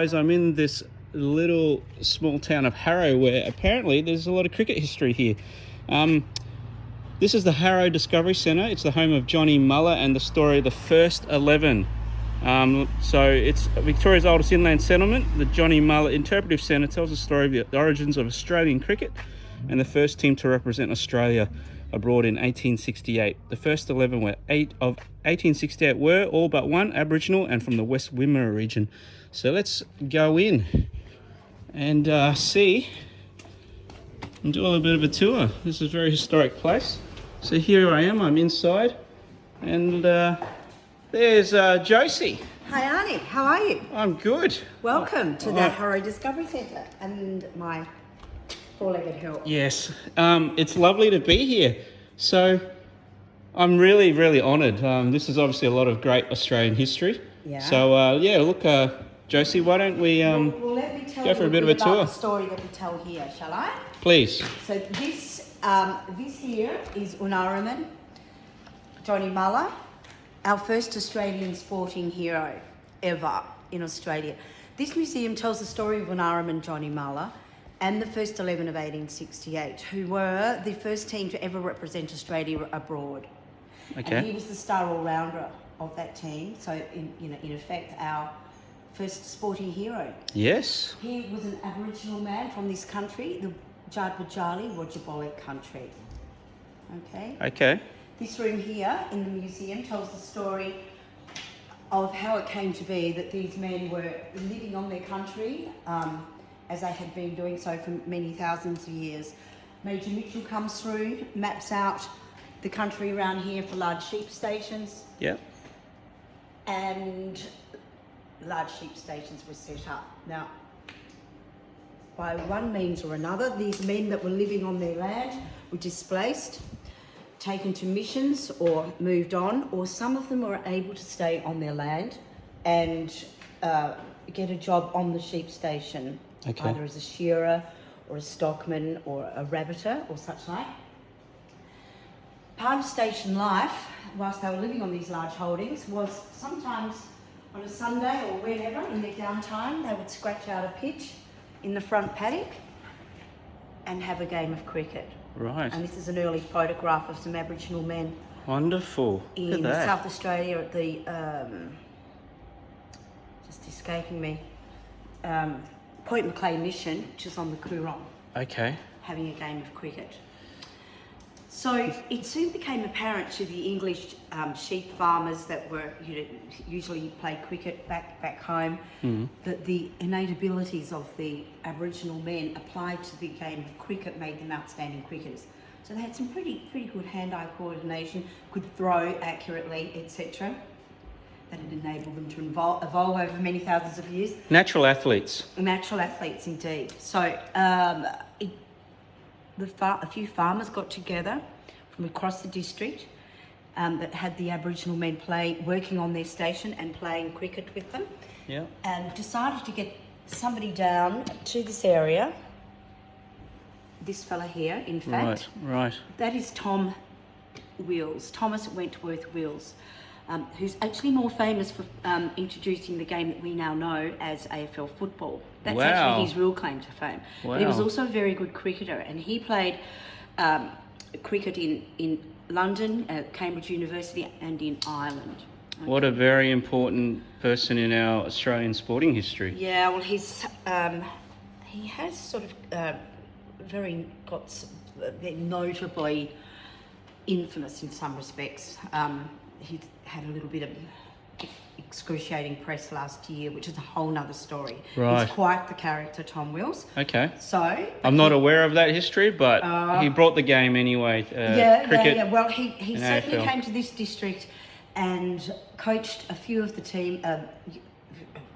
guys, I'm in this little small town of Harrow where apparently there's a lot of cricket history here. This is the Harrow Discovery Centre. It's the home of Johnny Mullagh and the story of the first 11. So it's Victoria's oldest inland settlement. The Johnny Mullagh Interpretive Centre tells the story of the origins of Australian cricket and the first team to represent Australia abroad in 1868. The first 11 of 1868 were all but one Aboriginal and from the West Wimmera region. So let's go in and see and do a little bit of a tour. This is a very historic place. So here I am, I'm inside, and there's Josie. Hi Arnie, how are you? I'm good. Welcome to the Harrow Discovery Centre and my four-legged help. Yes, it's lovely to be here. So I'm really, really honoured. This is obviously a lot of great Australian history. Yeah. So look, Josie, why don't we well, let me tell go for a bit of a about tour? The story that we tell here, shall I? Please. So this here is Unaraman, Johnny Mullagh, our first Australian sporting hero ever in Australia. This museum tells the story of Unaraman, Johnny Mullagh, and the first 11 of 1868, who were the first team to ever represent Australia abroad. Okay. And he was the star all-rounder of that team, so in effect our first sporting hero. Yes. He was an Aboriginal man from this country, the Jadwajali Wodjabolic country. Okay? Okay. This room here in the museum tells the story of how it came to be that these men were living on their country, as they had been doing so for many thousands of years. Major Mitchell comes through, maps out the country around here for large sheep stations. Yep. And large sheep stations were set up. Now, by one means or another, these men that were living on their land were displaced, taken to missions or moved on, or some of them were able to stay on their land and get a job on the sheep station, Okay. either as a shearer or a stockman or a rabbiter or such like. Part of station life, whilst they were living on these large holdings, was sometimes on a Sunday or whenever in their downtime, they would scratch out a pitch in the front paddock and have a game of cricket. Right. And this is an early photograph of some Aboriginal men Wonderful. Look in at that. South Australia at the, just escaping me, Point Macleay Mission, which is on the Coorong, Okay. having a game of cricket. So it soon became apparent to the English sheep farmers that were usually played cricket back home that the innate abilities of the Aboriginal men applied to the game of cricket made them outstanding cricketers. So they had some pretty good hand-eye coordination, could throw accurately, etc. That had enabled them to evolve over many thousands of years. Natural athletes. Natural athletes, indeed. So a few farmers got together from across the district that had the Aboriginal men working on their station and playing cricket with them. Yeah. And decided to get somebody down to this area. This fella here, in fact. Right. That is Thomas Wentworth Wills, who's actually more famous for introducing the game that we now know as AFL football. That's actually his real claim to fame. Wow. But he was also a very good cricketer, and he played cricket in London, at Cambridge University, and in Ireland. Okay. What a very important person in our Australian sporting history. Yeah, well, he has sort of notably infamous in some respects. He had a little bit of excruciating press last year, which is a whole nother story. Right. He's quite the character, Tom Wills. Okay. So I'm not aware of that history, but he brought the game anyway. Cricket. Yeah. Well, he certainly AFL. came to this district and coached a few of the team,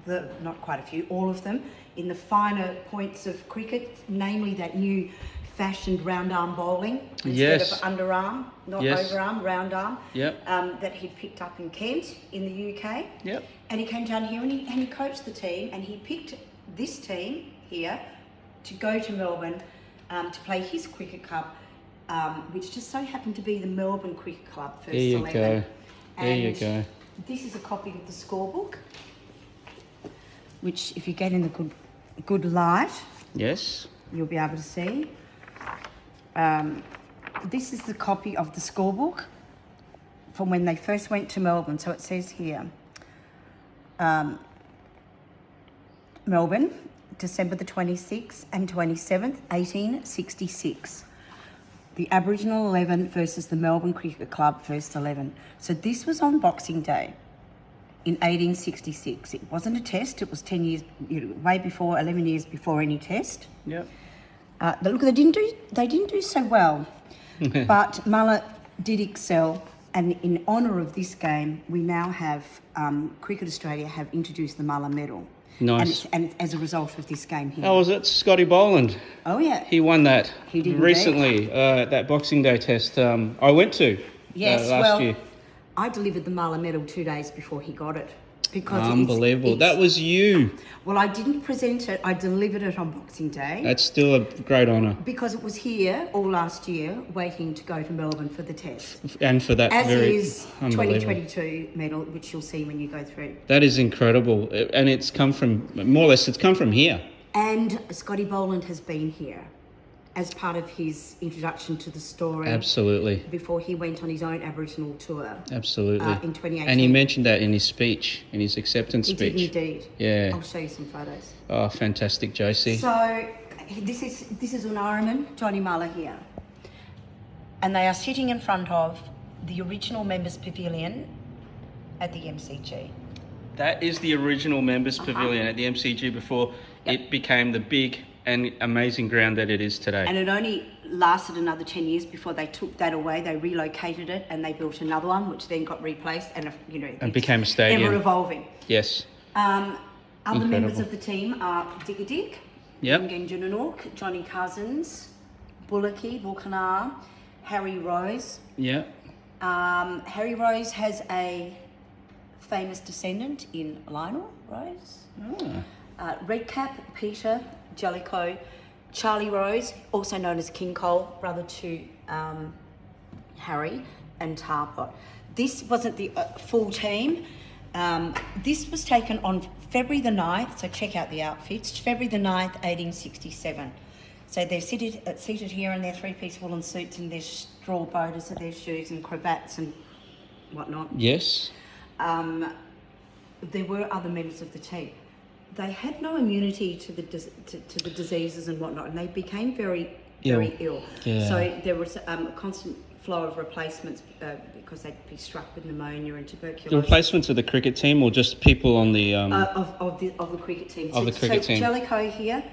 not quite a few, all of them, in the finer points of cricket, namely that new fashioned round arm bowling instead of underarm, not overarm, round arm. Yep. That he'd picked up in Kent in the UK. Yep. And he came down here and he coached the team, and he picked this team here to go to Melbourne to play his cricket club, which just so happened to be the Melbourne Cricket Club first 11. There you go. This is a copy of the scorebook. which if you get in the good light, Yes. you'll be able to see. This is the copy of the scorebook from when they first went to Melbourne. So it says here, Melbourne, December the 26th and 27th, 1866. The Aboriginal 11 versus the Melbourne Cricket Club first 11. So this was on Boxing Day in 1866. It wasn't a test. It was 10 years, way before, 11 years before any test. Yep. Look, they didn't do so well, but Mullagh did excel. And in honour of this game, we now have Cricket Australia have introduced the Mullagh Medal. Nice. And as a result of this game here. How was it? Scotty Boland. Oh yeah. He won that. He did recently at that Boxing Day test. I went to. Yes. Last year. I delivered the Mullagh Medal 2 days before he got it. Because unbelievable. That was you. Well, I didn't present it. I delivered it on Boxing Day. That's still a great honour. Because it was here all last year, waiting to go to Melbourne for the test. And for that As very is 2022 medal, which you'll see when you go through. That is incredible. And it's come from, more or less, it's come from here. And Scotty Boland has been here as part of his introduction to the story. Absolutely. Before he went on his own Aboriginal tour. Absolutely. In 2018. And he mentioned that in his speech, in his acceptance speech. He did indeed. Yeah. I'll show you some photos. Oh, fantastic, Josie. So this is an Ironman, Johnny Mullagh here. And they are sitting in front of the original members pavilion at the MCG. That is the original members pavilion at the MCG before it became the big and amazing ground that it is today. And it only lasted another 10 years before they took that away. They relocated it and they built another one, which then got replaced and and became a stadium. Ever evolving. Yes. Other members of the team are Digger Dick, Yep. Nganjunanook, Johnny Cousins, Bullocky, Bulkanar, Harry Rose. Yeah. Harry Rose has a famous descendant in Lionel Rose. Redcap, Peter Jellicoe, Charlie Rose, also known as King Cole, brother to Harry, and Tarpot. This wasn't the full team. This was taken on February the 9th, so check out the outfits, February the 9th, 1867. So they're seated here in their three-piece woolen suits and their straw boaters and their shoes and cravats and whatnot. Yes. There were other members of the team. They had no immunity to the the diseases and whatnot, and they became very ill. Yeah. So there was a constant flow of replacements because they'd be struck with pneumonia and tuberculosis. The replacements of the cricket team, or just people on the of the cricket team. Of the cricket team. Jellicoe here,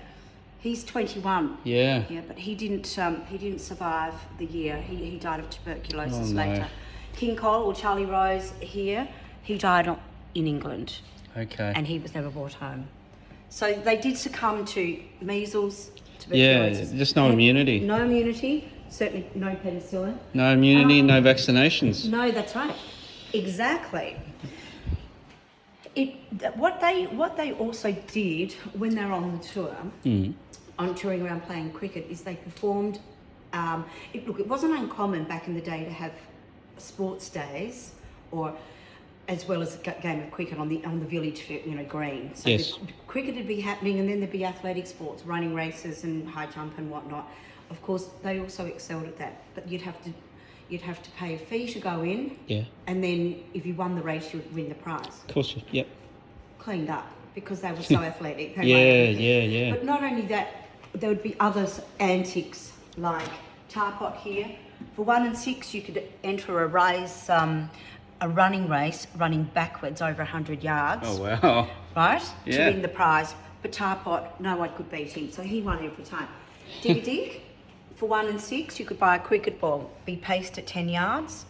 he's 21. Yeah. Yeah, but he didn't survive the year. He died of tuberculosis Oh, no. later. King Cole or Charlie Rose here, he died in England. Okay. And he was never brought home. So they did succumb to measles, Yeah, tuberculosis. just no immunity. No immunity, certainly no penicillin. No immunity, no vaccinations. No, that's right. Exactly. What they also did when they're on the tour, on touring around playing cricket, is they performed. It wasn't uncommon back in the day to have sports days, or as well as a game of cricket on the village, green. So Yes. the cricket would be happening, and then there'd be athletic sports, running races and high jump and whatnot. Of course, they also excelled at that, but you'd have to pay a fee to go in. Yeah. And then if you won the race, you'd win the prize. Of course. Yep. Cleaned up because they were so athletic. They Yeah, won yeah, yeah. But not only that, there would be other antics like Tarpot here. For 1 and 6, you could enter a race, a running race, running backwards over 100 yards. Oh, wow. Right? Yeah. To win the prize. But Tarpot, no one could beat him, so he won every time. Digger Dick, for 1 and 6, you could buy a cricket ball, be paced at 10 yards,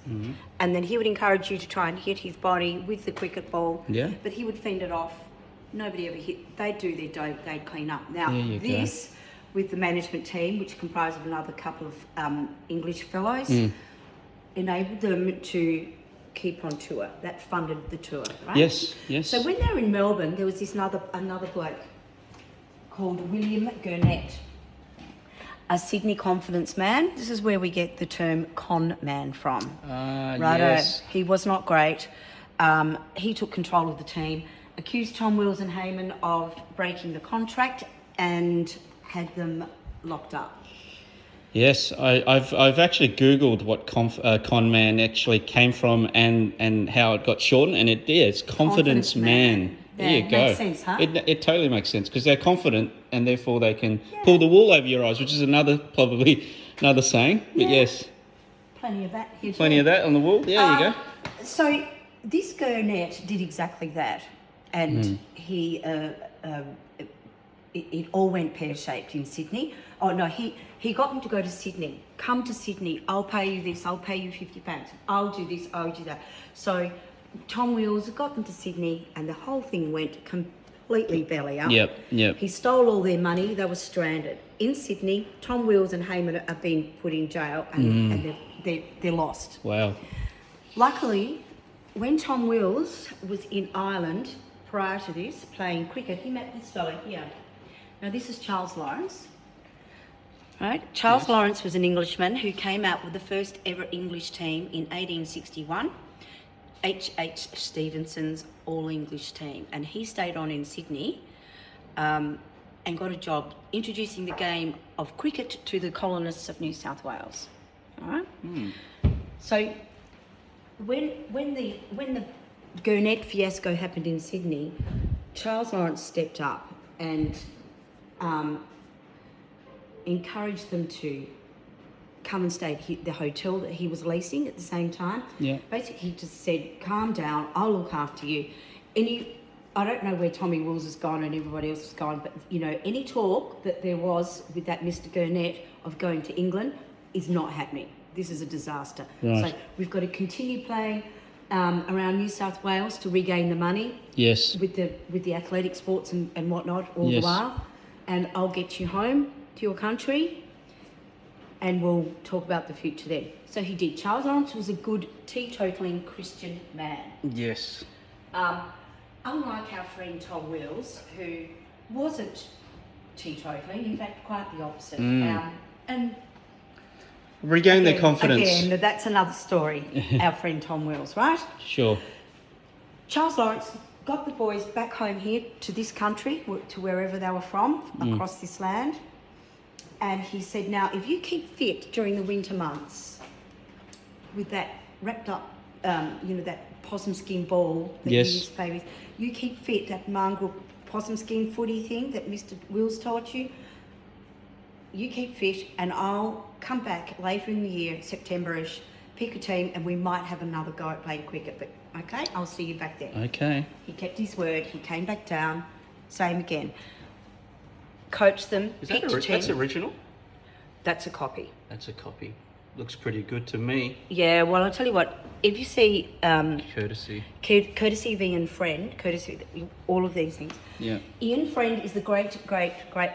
and then he would encourage you to try and hit his body with the cricket ball. Yeah. But he would fend it off. Nobody ever hit. They'd do their dope, they'd clean up. Now, There you go. this, with the management team, which comprised of another couple of English fellows, enabled them to keep on tour. That funded the tour, right? Yes, yes. So when they were in Melbourne, there was this another bloke called William Gurnett, a Sydney confidence man. This is where we get the term con man from. Righto. Yes. He was not great. He took control of the team, accused Tom Wills and Heyman of breaking the contract and had them locked up. Yes, I've actually Googled what con man actually came from and how it got shortened, and it's confidence man. There you go. Makes sense, huh? It totally makes sense because they're confident and therefore they can pull the wool over your eyes, which is probably another saying. But yes, plenty of that here. Plenty of that on the wool. Yeah, there you go. So this Gurnett did exactly that, and he it all went pear-shaped in Sydney. Oh no, he got them to go to Sydney. Come to Sydney. I'll pay you this. I'll pay you £50. I'll do this. I'll do that. So Tom Wills got them to Sydney, and the whole thing went completely belly up. Yep. He stole all their money. They were stranded in Sydney. Tom Wills and Heyman have been put in jail, and they're lost. Wow. Luckily, when Tom Wills was in Ireland prior to this, playing cricket, he met this fellow here. Now, this is Charles Lawrence. Right? Charles Lawrence was an Englishman who came out with the first ever English team in 1861, H.H. Stevenson's all-English team. And he stayed on in Sydney and got a job introducing the game of cricket to the colonists of New South Wales. All right? So when the Gurnett fiasco happened in Sydney, Charles Lawrence stepped up and encouraged them to come and stay at the hotel that he was leasing at the same time. Yeah. Basically, he just said, calm down, I'll look after you. I don't know where Tommy Wills has gone and everybody else has gone, but, any talk that there was with that Mr. Gurnett of going to England is not happening. This is a disaster. Right. So we've got to continue playing around New South Wales to regain the money. Yes. With the athletic sports and whatnot all the while. And I'll get you home to your country and we'll talk about the future then. So he did. Charles Lawrence was a good teetotaling Christian man. Yes. Unlike our friend Tom Wills, who wasn't teetotaling, in fact quite the opposite. And regain their confidence. Again, that's another story, our friend Tom Wills, right? Sure. Charles Lawrence got the boys back home here to this country, to wherever they were from, across this land. And he said, now, if you keep fit during the winter months with that wrapped up, that possum skin ball that you used to play with, you keep fit, that mongrel possum skin footy thing that Mr. Wills taught you, you keep fit and I'll come back later in the year, September-ish, pick a team and we might have another go at playing cricket. But, okay, I'll see you back there. Okay. He kept his word. He came back down. Same again. Coached them. That's original? That's a copy. That's a copy. Looks pretty good to me. Yeah, well, I'll tell you what. If you see... Courtesy. Courtesy of Ian Friend, all of these things. Yeah. Ian Friend is the great,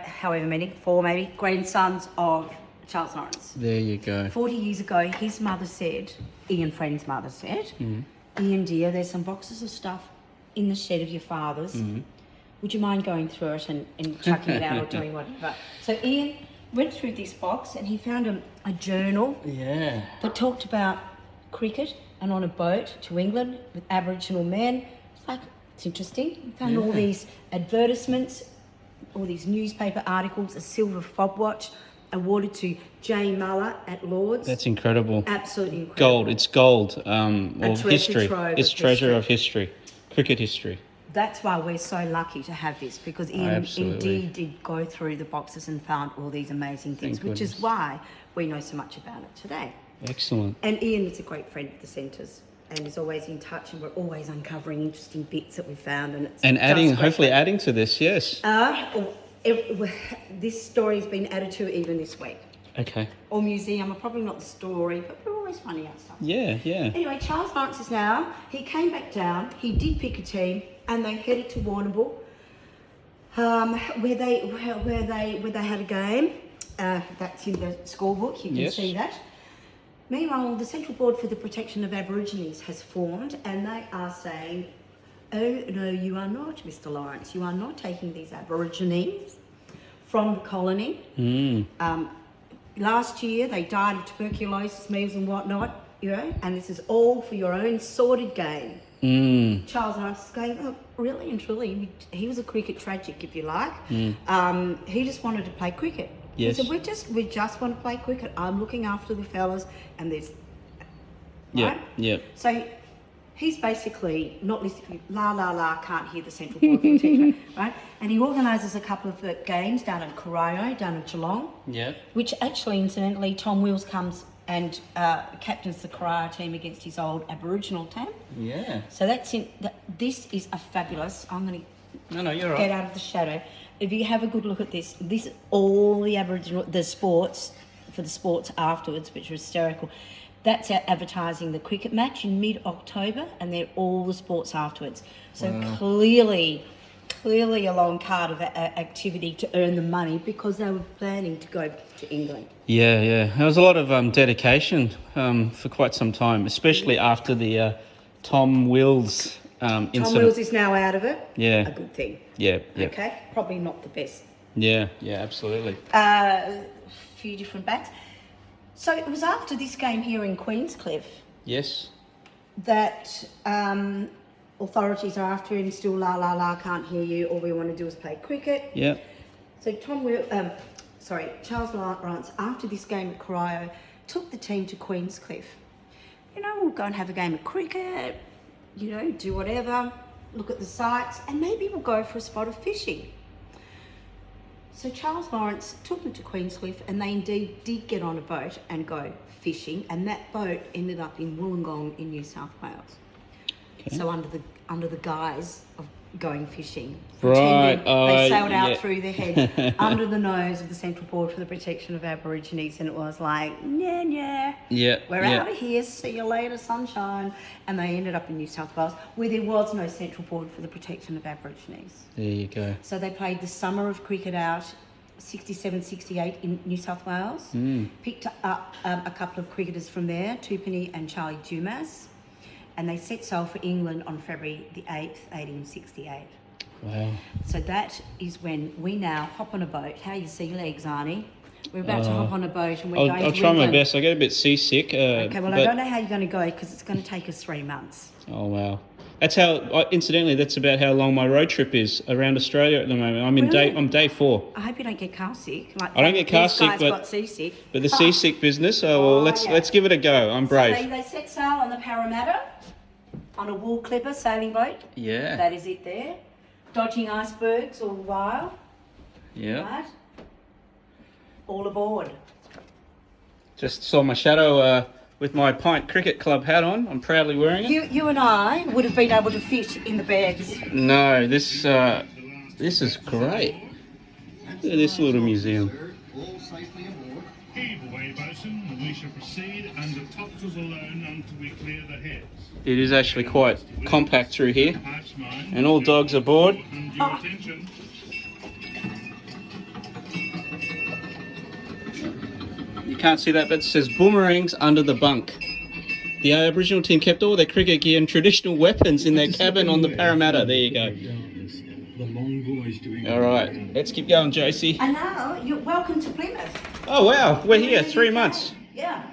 however many, 4 maybe, grandsons of Charles Lawrence. There you go. 40 years ago, his mother said, Ian Friend's mother said, Ian dear, there's some boxes of stuff in the shed of your father's. Would you mind going through it and chucking it out or doing whatever? So Ian went through this box and he found a journal that talked about cricket and on a boat to England with Aboriginal men. It's like, it's interesting. He found all these advertisements, all these newspaper articles, a silver fob watch awarded to Johnny Mullagh at Lord's. That's incredible. Absolutely incredible. Gold. It's gold. Or history. It's treasure of history. Cricket history. That's why we're so lucky to have this, because Ian indeed did go through the boxes and found all these amazing things, which is why we know so much about it today. Excellent. And Ian is a great friend of the centres and is always in touch, and we're always uncovering interesting bits that we found. And hopefully adding to this, yes. This story's been added to even this week. Okay. Or museum, probably not the story, but we're always finding out stuff. Yeah. Anyway, Charles Lawrence is now, he came back down, he did pick a team, and they headed to Warrnambool, where they had a game. That's in the scorebook, you can see that. Meanwhile, the Central Board for the Protection of Aborigines has formed, and they are saying, oh, no, you are not, Mr. Lawrence. You are not taking these Aborigines from the colony. Last year, they died of tuberculosis, measles and whatnot, and this is all for your own sordid gain. Charles Lawrence is going, look, really and truly, he was a cricket tragic, if you like. He just wanted to play cricket. Yes. He said, we just want to play cricket. I'm looking after the fellas, and there's... Yeah, yeah. So he's basically not listening, can't hear the central board for the teacher, right? And he organises a couple of the games down in Corio, down in Geelong. Yeah. Which actually, incidentally, Tom Wills comes and captains the Corio team against his old Aboriginal team. Yeah. So that's in. This is a fabulous. I'm going to you're get right. out of the shadow. If you have a good look at this, this is all the Aboriginal, the sports afterwards, which are hysterical. That's advertising the cricket match in mid-October, and they're all the sports afterwards. So clearly a long card of activity to earn the money, because they were planning to go to England. Yeah, yeah. There was a lot of dedication for quite some time, especially after the Tom Wills incident. Tom Wills is now out of it. Yeah. A good thing. Yeah, yeah. Okay, probably not the best. Yeah, yeah, absolutely. A few different bats. So it was after this game here in Queenscliff Yes. that authorities are after him still, can't hear you, all we want to do is play cricket. Yeah. So Charles Lawrence, after this game at Corio, took the team to Queenscliff. We'll go and have a game of cricket, do whatever, look at the sights, and maybe we'll go for a spot of fishing. So Charles Lawrence took them to Queenscliff, and they indeed did get on a boat and go fishing, and that boat ended up in Wollongong in New South Wales. Okay. So under the guise of going fishing, right? They sailed out through their heads under the nose of the Central Board for the Protection of Aborigines, and it was like, yeah, we're out of here. See you later, sunshine. And they ended up in New South Wales, where there was no Central Board for the Protection of Aborigines. There you go. So they played the summer of cricket out, 67, 68 in New South Wales. Picked up a couple of cricketers from there, Tupeni and Charlie Dumas. And they set sail for England on February the 8th, 1868. Wow. So that is when we now hop on a boat. How you sea legs, Arnie? We're about to hop on a boat, and we're going to I'll try my England. best. I get a bit seasick. Okay, well, I don't know how you're going to go, because it's going to take us 3 months. Oh, wow. That's incidentally, that's about how long my road trip is around Australia at the moment. I'm day 4. I hope you don't get car sick. I don't get car sick, got seasick. But the seasick business, let's give it a go. I'm brave. So they set sail on the Parramatta on a wool clipper sailing boat. Yeah. That is it there. Dodging icebergs all the while. Yeah. Right? All aboard. Just saw my shadow with my Pint Cricket Club hat on. I'm proudly wearing it. You and I would have been able to fit in the beds. No, this is great. Look at this little museum. Heave away, bosun, and we shall proceed under topsails alone until we clear the heads. It is actually quite compact through here, Perhaps mine. and all dogs aboard. And your attention. You can't see that, but it says boomerangs under the bunk. The Aboriginal team kept all their cricket gear and traditional weapons in their cabin on the Parramatta. There you go. All right, let's keep going, Josie. And now, you're welcome to Plymouth. Oh, wow, we're here 3 months. Yeah.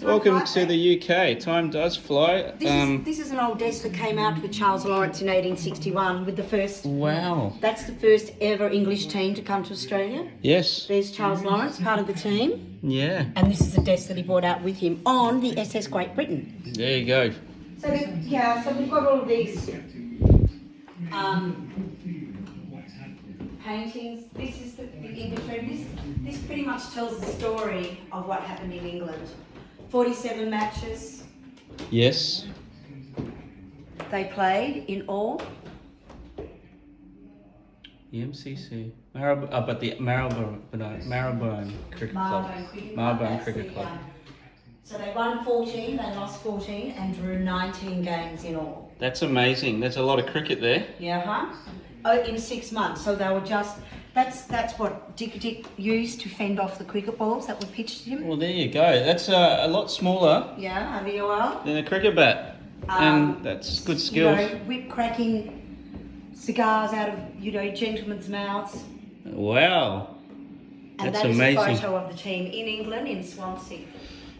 Welcome to the UK. Time does fly. This is an old desk that came out with Charles Lawrence in 1861 with the first... Wow. That's the first ever English team to come to Australia. Yes. There's Charles Lawrence, part of the team. Yeah. And this is a desk that he brought out with him on the SS Great Britain. There you go. So, so we've got all these paintings. This is the English room. This pretty much tells the story of what happened in England. 47 matches Yes. they played in all. The MCC. But the Marylebone Cricket Club. Marylebone Cricket Club. So they won 14, they lost 14, and drew 19 games in all. That's amazing. There's a lot of cricket there. Yeah, Oh, in 6 months. So they were just... That's what Dick used to fend off the cricket balls that were pitched to him. Well, there you go. That's a lot smaller Yeah, VOL. than a cricket bat. And that's good skills. Whip cracking cigars out of, gentlemen's mouths. Wow. And That's that is amazing. a photo of the team in England, in Swansea.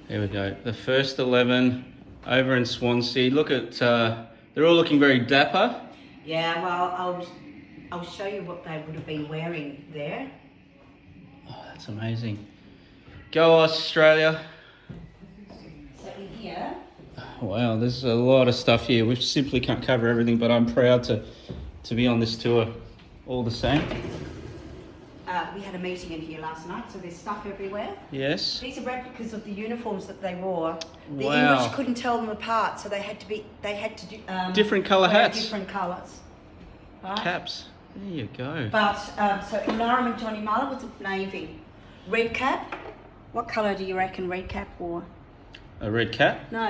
There we go. The first 11 over in Swansea. Look at the They're all looking very dapper. Yeah, well, I'll show you what they would have been wearing there. Oh, that's amazing. Go Australia. So in here, Wow, there's a lot of stuff here. We simply can't cover everything, but I'm proud to be on this tour all the same. we had a meeting in here last night, so there's stuff everywhere. Yes. These are replicas of the uniforms that they wore. The Wow. English couldn't tell them apart, so they had to do Different colour wear hats. different colours. Right? Caps. There you go. But so Inara and Johnny Mullagh was a navy. Red cap. What colour do you reckon Red Cap wore? A red cap. No,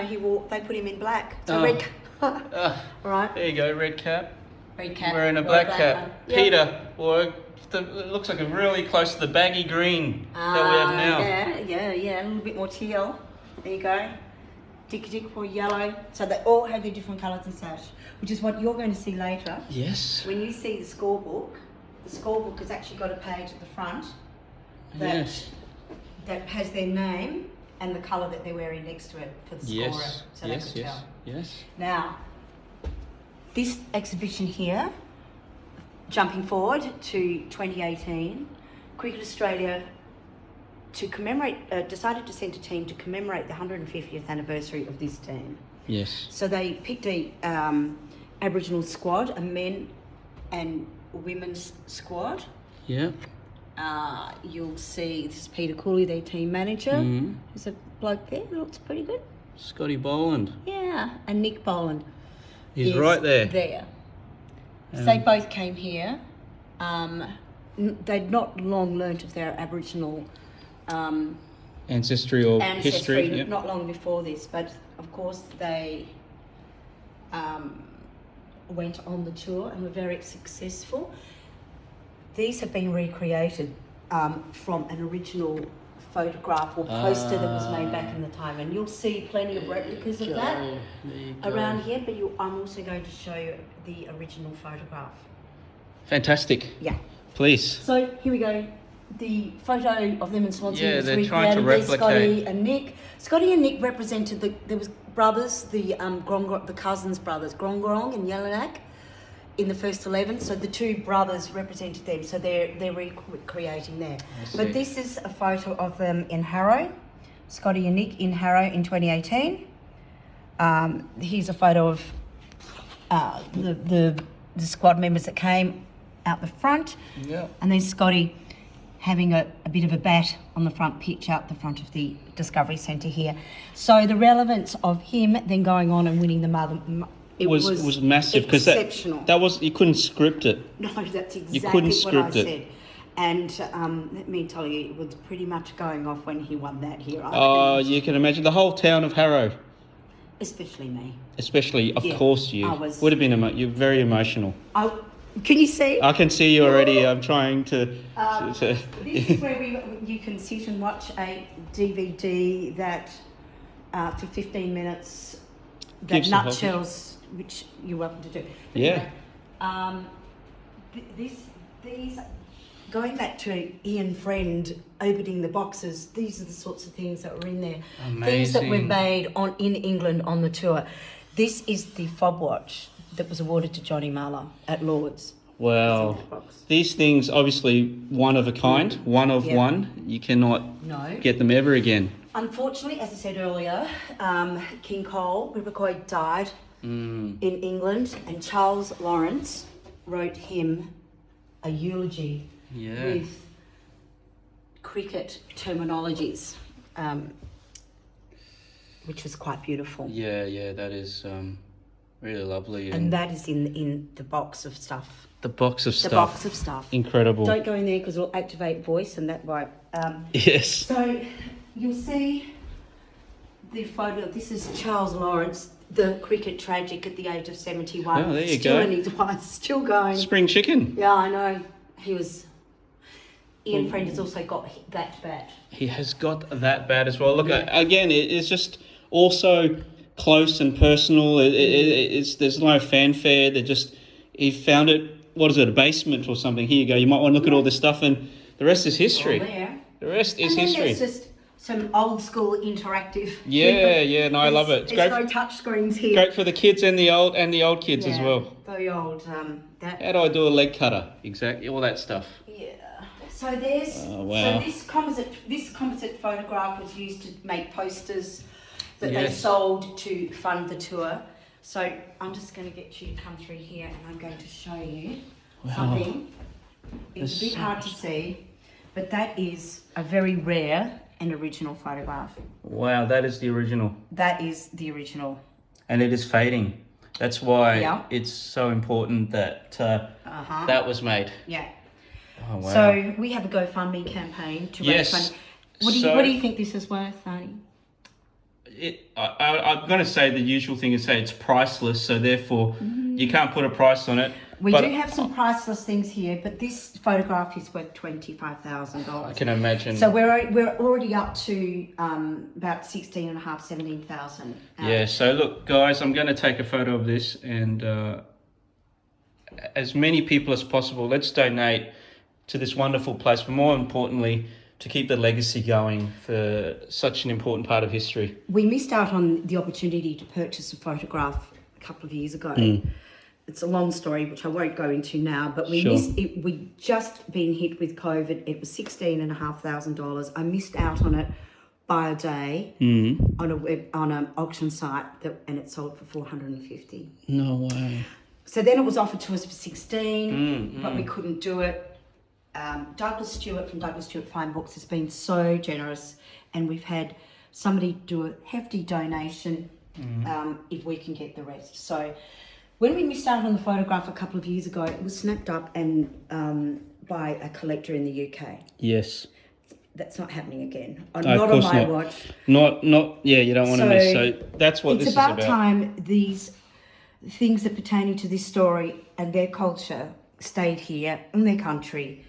they put him in black. So Oh. red cap. Right. There you go, red cap. Red cap. Wearing a or black cap. one. Yep. Peter wore it looks like a really close to the baggy green that we have now. Yeah, a little bit more teal. There you go. Dick wore yellow. So they all have their different colours and such, which is what you're going to see later. Yes. When you see the scorebook has actually got a page at the front Yes. that has their name and the colour that they're wearing next to it for the scorer, Yes. so Yes. they could Yes. tell. Yes. Now, this exhibition here, jumping forward to 2018, Cricket Australia decided to send a team to commemorate the 150th anniversary of this team. Yes. So they picked a Aboriginal squad, a men and women's squad. Yeah. You'll see this is Peter Cooley, their team manager. Mhm. There's a bloke there that looks pretty good. Scotty Boland. Yeah, and Nick Boland. He's is right there. There. So they both came here. They'd not long learnt of their Aboriginal Ancestry or history. Yep. not long before this, but of course they went on the tour and were very successful. These have been recreated from an original photograph or poster that was made back in the time, and you'll see plenty of replicas of that around here, but I'm also going to show you the original photograph. Fantastic. Yeah. Please. So here we go. The photo of them in Swansea Yeah, was they're trying to recreated. There's replicate. Scotty and Nick. Scotty and Nick represented there was brothers, the cousins brothers, Grong and Yellonak, in the first 11. So the two brothers represented them. So they're recreating there. But this is a photo of them in Harrow, Scotty and Nick in Harrow in 2018. Here's a photo of the squad members that came out the front. Yeah. And then Scotty having a bit of a bat on the front pitch out the front of the Discovery Centre here. So the relevance of him then going on and winning the it was massive because exceptional. that was you couldn't script it. No, that's exactly You couldn't what I script it. said. And let me tell you, it was pretty much going off when he won that here. Oh, you can imagine the whole town of Harrow, Especially me. especially of Yeah, course you I was- would have been you're very emotional. Can you see? I can see you already. I'm trying to. This is where you can sit and watch a DVD that for 15 minutes that Gives the whole nutshells, which you're welcome to do. But Yeah. anyway, these going back to Ian Friend opening the boxes. These are the sorts of things that were in there. Things that were Amazing. made in England on the tour. This is the fob watch that was awarded to Johnny Mullagh at Lord's. Well, It's in that box. these things obviously one of a kind, one of Yeah. one. You cannot No. get them ever again. Unfortunately, as I said earlier, King Cole, Rivercoy, died in England, and Charles Lawrence wrote him a eulogy Yeah. with cricket terminologies, which was quite beautiful. Yeah, that is really lovely. And that is in the box of stuff. the box of The stuff. box of stuff. Incredible. Don't go in there because it'll activate voice, and that won't. Yes. So you'll see the photo. This is Charles Lawrence, the cricket tragic at the age of 71. Oh, there you still go. in his mind, still going. Spring chicken. Yeah, I know. He was. Ian Friend has also got that bat. He has got that bad as well. Look, again, it's just also close and personal. There's no fanfare. He found it. What is it? A basement or something? Here you go. You might want to look at all this stuff, and the rest is history. All there. The rest is And then history. there's just some old school interactive. Yeah, no, I love it. It's There's great, no touch screens here. great for the kids and the old kids as well. Very old. That. How do I do a leg cutter? Exactly, all that stuff. Yeah. So there's. Oh, wow. So this composite photograph was used to make posters that they Yes. sold to fund the tour. So I'm just going to get you to come through here, and I'm going to show you something. It's a bit hard to see, but that is a very rare and original photograph. Wow, that is the original. That is the original. And it is fading. That's why Yeah. it's so important that that was made. Yeah. Oh, wow. So we have a GoFundMe campaign to raise Yes. funds. What do you think this is worth, Arnie? I'm going to say the usual thing is say it's priceless, so therefore you can't put a price on it. We but do have some priceless things here, but this photograph is worth $25,000. I can imagine. So we're already up to about 16,500, 17,000. Yeah. So look, guys, I'm going to take a photo of this, and as many people as possible, let's donate to this wonderful place. But more importantly, to keep the legacy going for such an important part of history. We missed out on the opportunity to purchase a photograph a couple of years ago. It's a long story, which I won't go into now, but we missed it. We'd just been hit with COVID. It was $16,500. I missed out on it by a day on an auction site, and it sold for $450. No way. So then it was offered to us for 16, but we couldn't do it. Douglas Stewart from Douglas Stewart Fine Books has been so generous, and we've had somebody do a hefty donation if we can get the rest. So when we missed out on the photograph a couple of years ago, it was snapped up and by a collector in the UK. Yes. That's not happening again. No, not of on course my not. watch. Not. Yeah, you don't want to miss. So that's what this It's is about. about time these things that pertaining to this story and their culture stayed here in their country.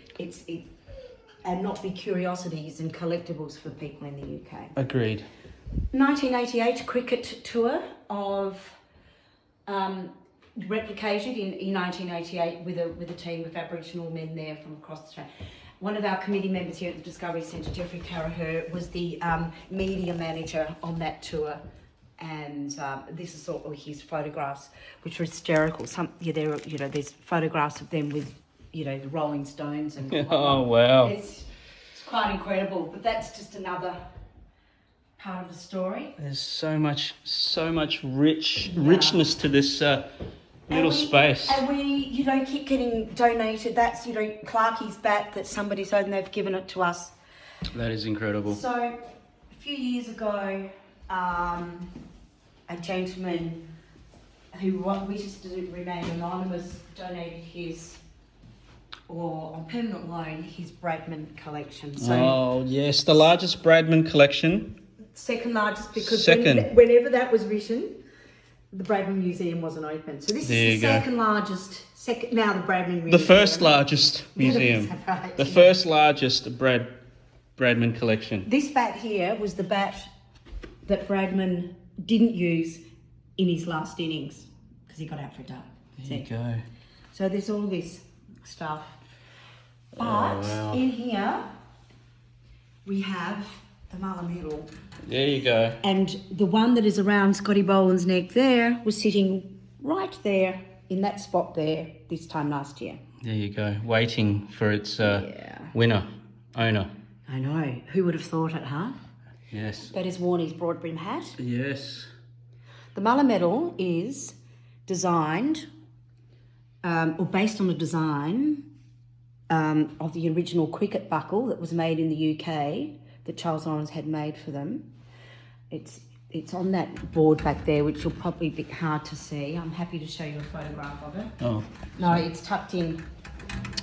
And not be curiosities and collectibles for people in the UK. Agreed. 1988 cricket tour of replicated in 1988 with a team of Aboriginal men there from across the Strait. One of our committee members here at the Discovery Centre, Jeffrey Carraher, was the media manager on that tour, and this is all his photographs, which are hysterical. There's photographs of them with the Rolling Stones and Oh wow. It's quite incredible, but that's just another part of the story. There's so much richness to this little space. And we keep getting donated. That's Clarkie's bat that somebody's owned. They've given it to us. That is incredible. So a few years ago, a gentleman who wishes to remain anonymous donated his, or on permanent loan, his Bradman collection. So yes, the largest Bradman collection. second largest, because Second. whenever that was written, the Bradman Museum wasn't open. So this There is you the go. second largest, now the Bradman Museum. The first largest museum. Right. The first largest Bradman collection. This bat here was the bat that Bradman didn't use in his last innings because he got out for a duck. There you go. So there's all this stuff. But wow. in here, we have the Mullagh medal. There you go. And the one that is around Scotty Boland's neck there was sitting right there in that spot there this time last year. There you go. Waiting for its owner. I know. Who would have thought it, huh? Yes. That is worn his broad brim hat. Yes. The Mullagh medal is designed, or based on a design of the original cricket buckle that was made in the UK that Charles Lawrence had made for them. It's on that board back there, which will probably be hard to see. I'm happy to show you a photograph of it. Oh. No, it's tucked in.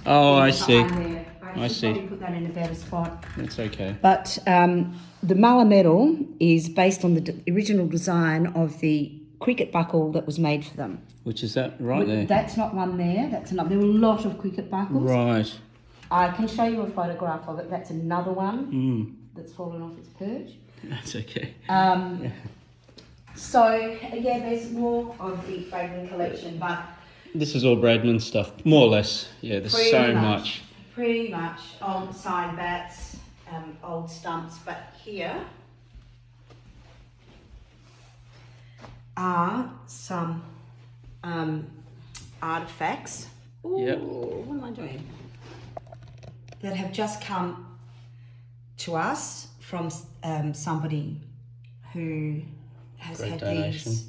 Oh, I see. There. I should probably put that in a better spot. That's okay. But the Mullagh medal is based on the original design of the cricket buckle that was made for them. Which is that right there? That's not one there. That's another. There were a lot of cricket buckles. Right. I can show you a photograph of it. That's another one that's fallen off its perch. That's okay. So there's more of the Bradman collection, but This is all Bradman stuff, more or less. Yeah, there's so much. Pretty much. Signed bats. old stumps, but here are some artifacts. Ooh, Yep. what am I doing? That have just come to us from somebody who has Great had donation. these.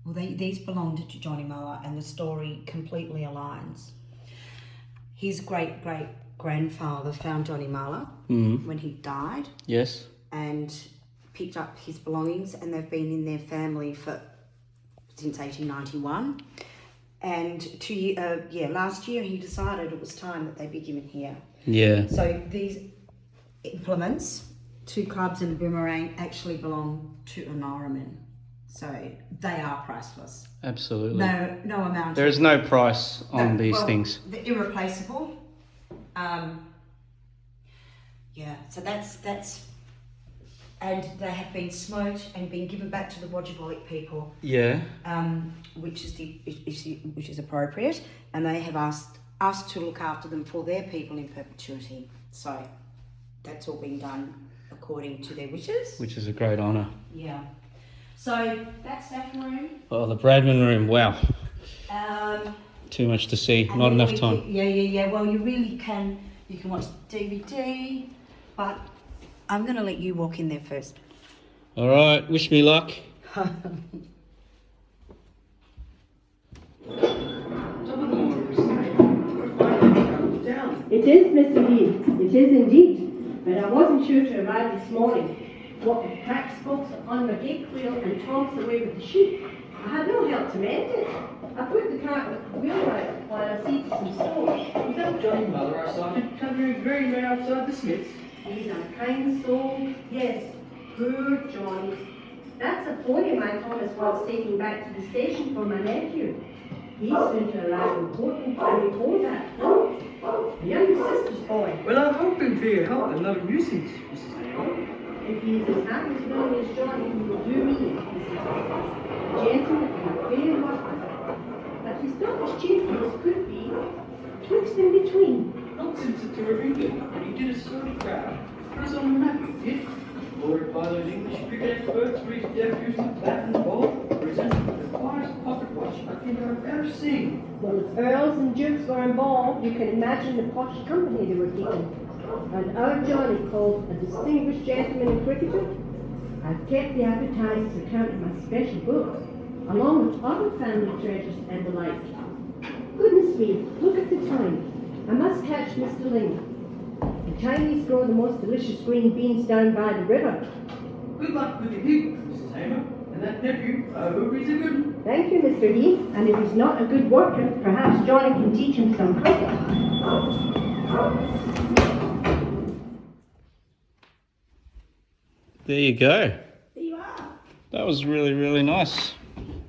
Well, these belong to Johnny Mullagh, and the story completely aligns. His great-great-grandfather found Johnny Mullagh when he died Yes. and picked up his belongings, and they've been in their family since 1891. And last year he decided it was time that they be given here. Yeah. So these implements, 2 clubs and a boomerang, actually belong to an Oraman. So they are priceless. Absolutely. No amount. There is no price on these things. They're irreplaceable. So that's, and they have been smoked and been given back to the Wodjabolic people. Yeah. Which is appropriate, and they have asked us to look after them for their people in perpetuity. So that's all been done according to their wishes. Which is a great honour. Yeah. So that's that room. Oh, the Bradman room. Wow. Too much to see. And Not then enough time. Yeah. Well, you really can. You can watch DVD, but I'm going to let you walk in there first. All right. Wish me luck. It is, Mr. Heath, it is indeed, but I wasn't sure to arrive this morning. What with pack spokes on my gig wheel and Tom's away with the sheep, I had no help to mend it. I put the cart with the wheel right while I see to some stores. Was that Johnny Mullagh, our sergeant, thundering very right outside the Smiths? He's a kind soul, yes, poor Johnny. That's a pony my Thomas was taking back to the station for my nephew. He's soon to arrive in Portland to report that. A younger sister's boy. Well, I'm hoping for your help and not a nuisance, Mrs. Naylor. If he's as happy as willing as Johnny, he will do me, Mrs. A gentleman and a fair worker. But he's not as cheerful as could be. Twixt in between. Nonsense at Torres, but he did a sort of crowd. Put us on the map, he did. Lord bothered English cricket experts for his debuts in the bat and the ball, presented the finest pocket watch I think I've ever seen. Well, if earls and dukes were involved, you can imagine the posh company they were keeping. And our Johnny, called a distinguished gentleman and cricketer, I've kept the advertiser's account in my special book, along with other family treasures and the like. Goodness me, look at the time. I must catch Mr. Ling. The Chinese grow the most delicious green beans down by the river. Good luck with your people, Mrs. Hamer. And that nephew, I hope he's a good one. Thank you, Mr. Heath. And if he's not a good worker, perhaps Johnny can teach him some cricket. There you go. There you are. That was really, really nice.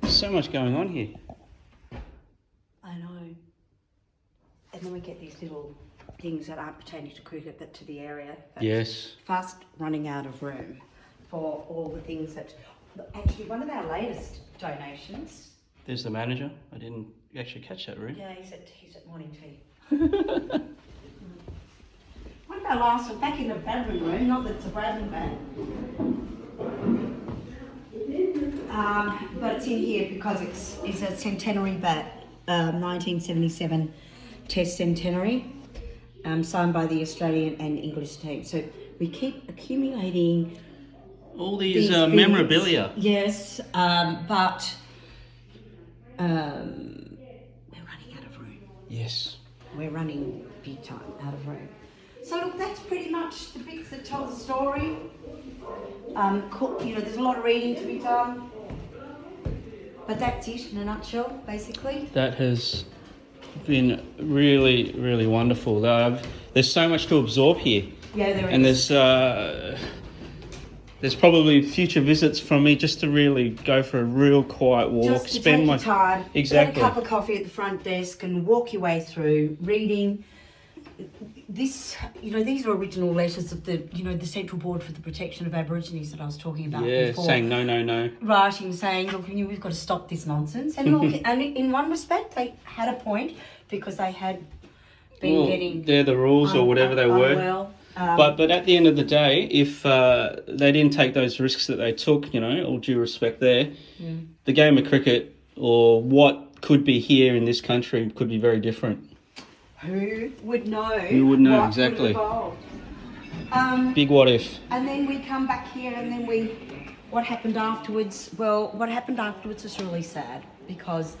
So much going on here. I know. And then we get these little things that aren't pertaining to cricket but to the area. But Yes. fast running out of room for all the things that... Actually, one of our latest donations... There's the manager. I didn't actually catch that, Ruth. Yeah, he's at morning tea. One of our last... Back in the Bradman room, not that it's a Bradman bat. But it's in here because it's a centenary bat, 1977 Test centenary, signed by the Australian and English team. So we keep accumulating All these things. memorabilia. Yes, but we're running out of room. Yes. We're running big time out of room. So look, that's pretty much the bits that tell the story. There's a lot of reading to be done. But that's it in a nutshell, basically. That has been really, really wonderful. There's so much to absorb here. Yeah, there And is. there's probably future visits from me just to really go for a real quiet walk. Just to take your time, Exactly. get a cup of coffee at the front desk and walk your way through reading. These are original letters of the Central Board for the Protection of Aborigines that I was talking about before. Saying no. Writing, saying, look, we've got to stop this nonsense. And look, and in one respect, they had a point because they had been getting... They're the rules or whatever they were. Unwell. But at the end of the day, if they didn't take those risks that they took, all due respect there, the game of cricket or what could be here in this country could be very different. Who would know? Who would know, what exactly. would evolve? Big what if. And then we come back here, and then what happened afterwards? Well, what happened afterwards was really sad, because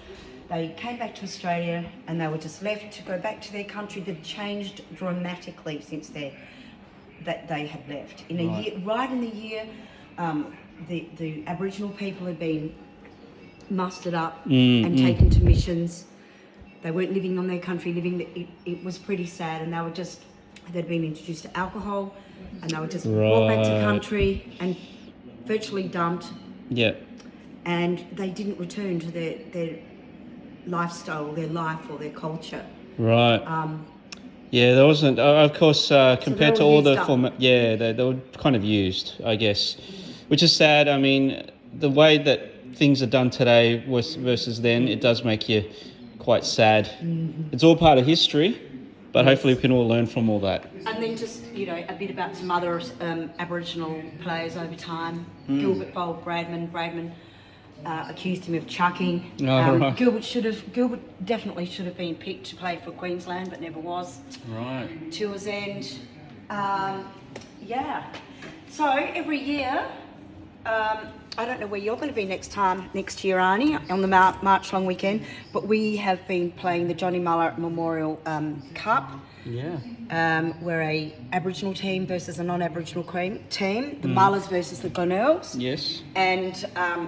they came back to Australia and they were just left to go back to their country. They've changed dramatically since that they had left. In a year, right in the year, the Aboriginal people had been mustered up and taken to missions. They weren't living on their country. It was pretty sad, and they'd been introduced to alcohol, and they were just brought back to country and virtually dumped. Yeah. And they didn't return to their lifestyle, their life, or their culture. Right. Yeah, there wasn't. Of course, compared to all the they were kind of used, I guess, which is sad. I mean, the way that things are done today versus then, it does make you quite sad. It's all part of history, but hopefully we can all learn from all that. And then just a bit about some other Aboriginal players over time. Gilbert bowled Bradman. Bradman accused him of chucking. Right. Gilbert definitely should have been picked to play for Queensland, but never was. Right. Tours end. So every year, I don't know where you're going to be next year, Arnie, on the March long weekend, but we have been playing the Johnny Mullagh Memorial Cup. Yeah. We're a Aboriginal team versus a non-Aboriginal team. The Mullahs versus the Glenelgs. Yes. And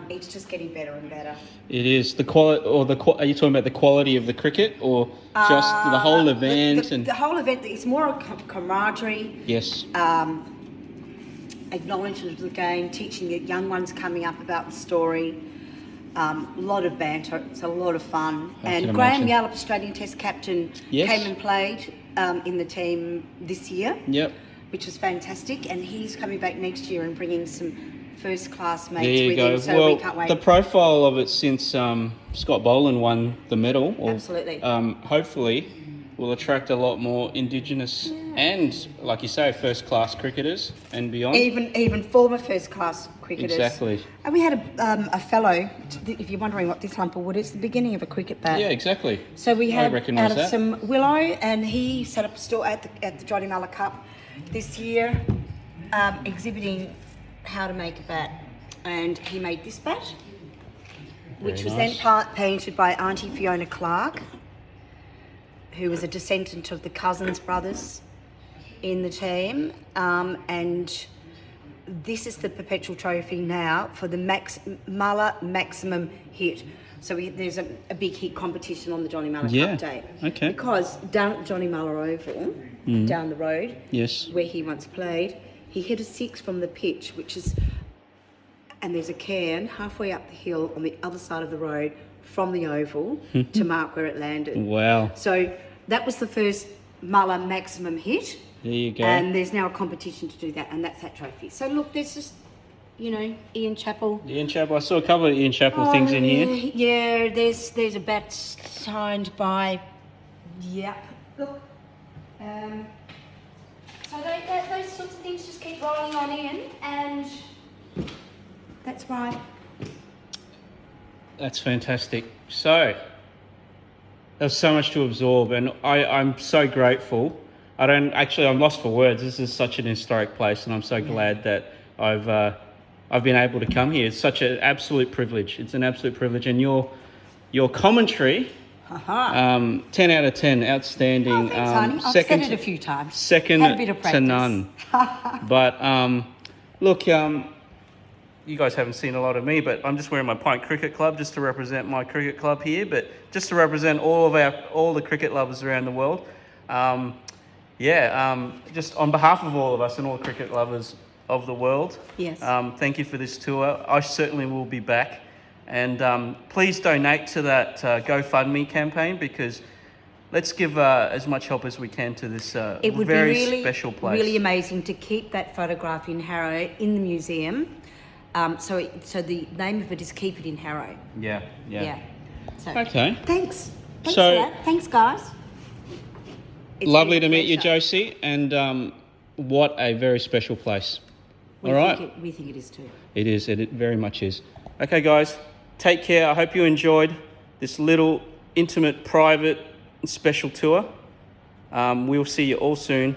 it's just getting better and better. It is. Are you talking about the quality of the cricket, or just the whole event? The whole event is more a camaraderie. Yes. Acknowledgement of the game, teaching the young ones coming up about the story. A lot of banter. It's a lot of fun. And Graham Yallop, Australian Test captain, came and played in the team this year. Yep. Which was fantastic. And he's coming back next year and bringing some first-class mates there you with go. him. So well, we can't wait. The profile of it since Scott Boland won the medal, Absolutely. Hopefully, will attract a lot more Indigenous and, like you say, first-class cricketers and beyond. Even former first-class cricketers. Exactly. And we had a fellow, if you're wondering what this lump of wood is, the beginning of a cricket bat. Yeah, exactly. So we had recognise out of some willow, and he set up a stall at the Johnny Mullagh Cup this year, exhibiting how to make a bat. And he made this bat, which was then painted by Auntie Fiona Clark, who was a descendant of the Cousins brothers in the team. And this is the perpetual trophy now for the Mullagh maximum hit. So there's a big hit competition on the Johnny Mullagh Cup Day. Okay. Because down at the Johnny Mullagh Oval, down the road, where he once played, he hit a 6 from the pitch, and there's a cairn halfway up the hill on the other side of the road from the oval to mark where it landed. Wow. So that was the first Mullagh maximum hit. There you go. And there's now a competition to do that, and that's that trophy. So look, there's just, Ian Chappell. Ian Chappell. I saw a couple of Ian Chappell things in here. Yeah, there's a bat signed by, Look. So those sorts of things just keep rolling on in, and that's right. That's fantastic. So, there's so much to absorb, and I'm so grateful. I'm lost for words. This is such an historic place, and I'm so glad that I've been able to come here. It's such an absolute privilege. It's an absolute privilege, and your commentary, 10 out of 10, outstanding. Oh, thanks, honey. I've said it a few times. Second Had a bit of to none. But look, you guys haven't seen a lot of me, but I'm just wearing my Pint Cricket Club just to represent my cricket club here, but just to represent all the cricket lovers around the world. Just on behalf of all of us and all cricket lovers of the world, yes. Thank you for this tour. I certainly will be back. And please donate to that GoFundMe campaign, because let's give as much help as we can to this It would very be really, special place. really amazing to keep that photograph in Harrow in the museum. So the name of it is Keep It in Harrow. Yeah. So, Okay. Thanks So- for that. Thanks, guys. It's Lovely been to a meet you, pleasure. Josie. And what a very special place. We All right. we think it is too. It is. It very much is. Okay, guys, take care. I hope you enjoyed this little intimate, private, and special tour. We'll see you all soon.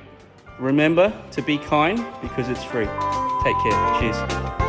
Remember to be kind because it's free. Take care. Cheers.